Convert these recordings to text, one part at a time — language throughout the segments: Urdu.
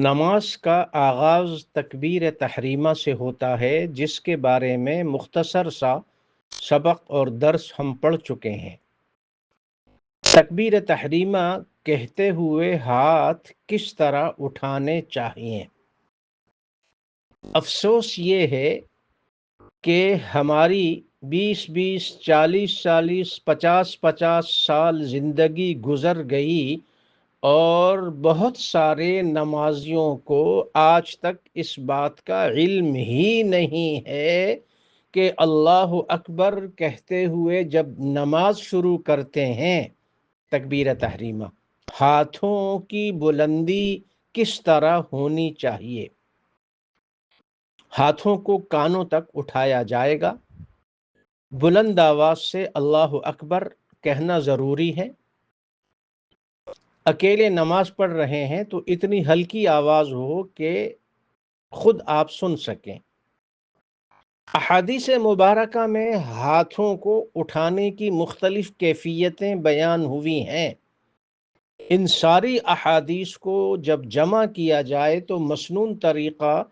نماز کا آغاز تکبیر تحریمہ سے ہوتا ہے، جس کے بارے میں مختصر سا سبق اور درس ہم پڑھ چکے ہیں۔ تکبیر تحریمہ کہتے ہوئے ہاتھ کس طرح اٹھانے چاہیے؟ افسوس یہ ہے کہ ہماری 20 40 50 سال زندگی گزر گئی اور بہت سارے نمازیوں کو آج تک اس بات کا علم ہی نہیں ہے کہ اللہ اکبر کہتے ہوئے جب نماز شروع کرتے ہیں تکبیر تحریمہ، ہاتھوں کی بلندی کس طرح ہونی چاہیے۔ ہاتھوں کو کانوں تک اٹھایا جائے گا، بلند آواز سے اللہ اکبر کہنا ضروری ہے۔ اکیلے نماز پڑھ رہے ہیں تو اتنی ہلکی آواز ہو کہ خود آپ سن سکیں۔ احادیث مبارکہ میں ہاتھوں کو اٹھانے کی مختلف کیفیتیں بیان ہوئی ہیں۔ ان ساری احادیث کو جب جمع کیا جائے تو مسنون طریقہ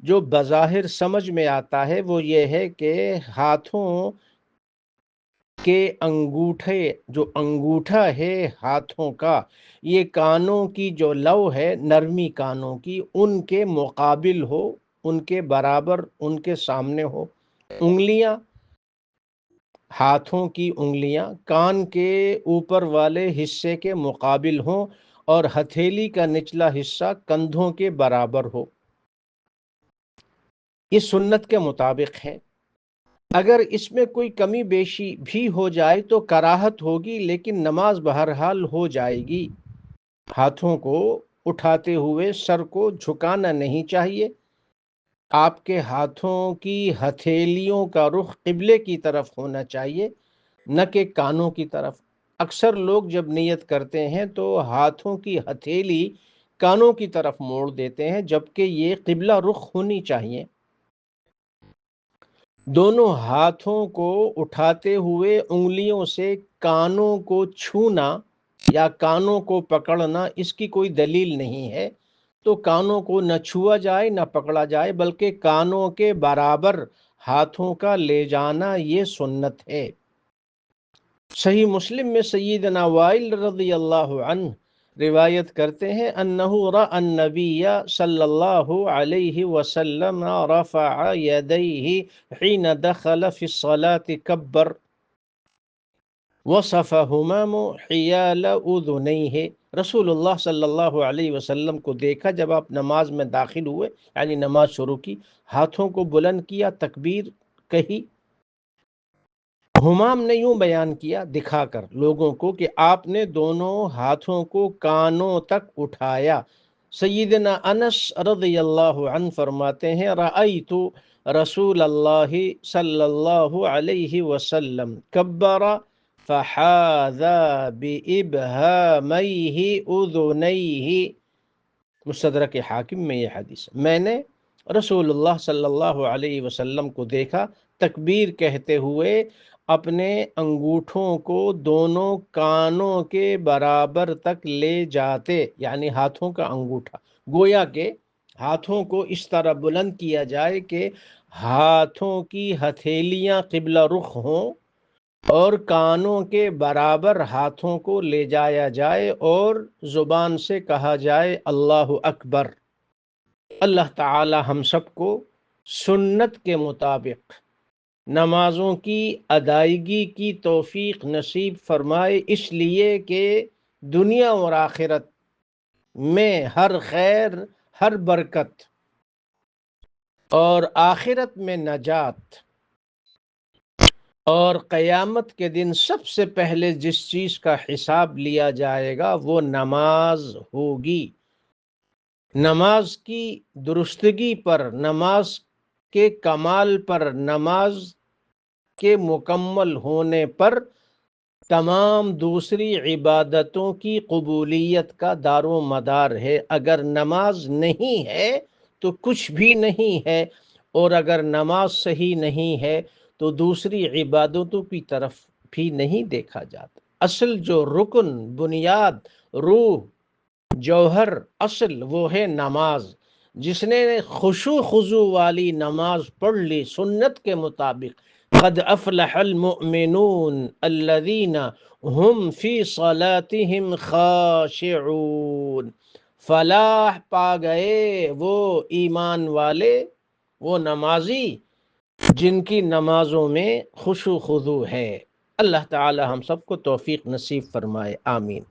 جو بظاہر سمجھ میں آتا ہے وہ یہ ہے کہ ہاتھوں کے انگوٹھے، جو انگوٹھا ہے ہاتھوں کا، یہ کانوں کی جو لو ہے، نرمی کانوں کی، ان کے مقابل ہو، ان کے برابر، ان کے سامنے ہو۔ انگلیاں، ہاتھوں کی انگلیاں کان کے اوپر والے حصے کے مقابل ہوں اور ہتھیلی کا نچلا حصہ کندھوں کے برابر ہو۔ یہ سنت کے مطابق ہے۔ اگر اس میں کوئی کمی بیشی بھی ہو جائے تو کراہت ہوگی، لیکن نماز بہرحال ہو جائے گی۔ ہاتھوں کو اٹھاتے ہوئے سر کو جھکانا نہیں چاہیے۔ آپ کے ہاتھوں کی ہتھیلیوں کا رخ قبلے کی طرف ہونا چاہیے، نہ کہ کانوں کی طرف۔ اکثر لوگ جب نیت کرتے ہیں تو ہاتھوں کی ہتھیلی کانوں کی طرف موڑ دیتے ہیں، جبکہ یہ قبلہ رخ ہونی چاہیے۔ دونوں ہاتھوں کو اٹھاتے ہوئے انگلیوں سے کانوں کو چھونا یا کانوں کو پکڑنا اس کی کوئی دلیل نہیں ہے، تو کانوں کو نہ چھوا جائے نہ پکڑا جائے، بلکہ کانوں کے برابر ہاتھوں کا لے جانا یہ سنت ہے۔ صحیح مسلم میں سیدنا وائل رضی اللہ عنہ روایت کرتے ہیں انہو رأى النبی صلی اللہ علیہ وسلم رفع یدیہ حین دخل فی الصلاة کبر وصفہما حیال اذنیہ۔ رسول اللہ صلی اللہ علیہ وسلم کو دیکھا جب آپ نماز میں داخل ہوئے، یعنی نماز شروع کی، ہاتھوں کو بلند کیا، تکبیر کہی۔ ہمام نے یوں بیان کیا دکھا کر لوگوں کو کہ آپ نے دونوں ہاتھوں کو کانوں تک اٹھایا۔ سیدنا انس رضی اللہ عنہ فرماتے ہیں رأیت رسول اللہ صلی اللہ علیہ وسلم کبر فحاذا بإبہامیہ اذنیہ۔ مستدرک حاکم میں یہ حدیث، میں نے رسول اللہ صلی اللہ علیہ وسلم کو دیکھا تکبیر کہتے ہوئے اپنے انگوٹھوں کو دونوں کانوں کے برابر تک لے جاتے، یعنی ہاتھوں کا انگوٹھا، گویا کہ ہاتھوں کو اس طرح بلند کیا جائے کہ ہاتھوں کی ہتھیلیاں قبلہ رخ ہوں اور کانوں کے برابر ہاتھوں کو لے جایا جائے اور زبان سے کہا جائے اللہ اکبر۔ اللہ تعالی ہم سب کو سنت کے مطابق نمازوں کی ادائیگی کی توفیق نصیب فرمائے، اس لیے کہ دنیا اور آخرت میں ہر خیر، ہر برکت اور آخرت میں نجات، اور قیامت کے دن سب سے پہلے جس چیز کا حساب لیا جائے گا وہ نماز ہوگی۔ نماز کی درستگی پر، نماز کے کمال پر، نماز کے مکمل ہونے پر تمام دوسری عبادتوں کی قبولیت کا دار و مدار ہے۔ اگر نماز نہیں ہے تو کچھ بھی نہیں ہے، اور اگر نماز صحیح نہیں ہے تو دوسری عبادتوں کی طرف بھی نہیں دیکھا جاتا۔ اصل جو رکن، بنیاد، روح جوہر اصل وہ ہے نماز، جس نے خشوع خضوع والی نماز پڑھ لی سنت کے مطابق، قد افلح المؤمنون الذین ہم فی صلاتہم خاشعون، فلاح پا گئے وہ ایمان والے، وہ نمازی جن کی نمازوں میں خشوع خضوع ہے۔ اللہ تعالی ہم سب کو توفیق نصیب فرمائے، آمین۔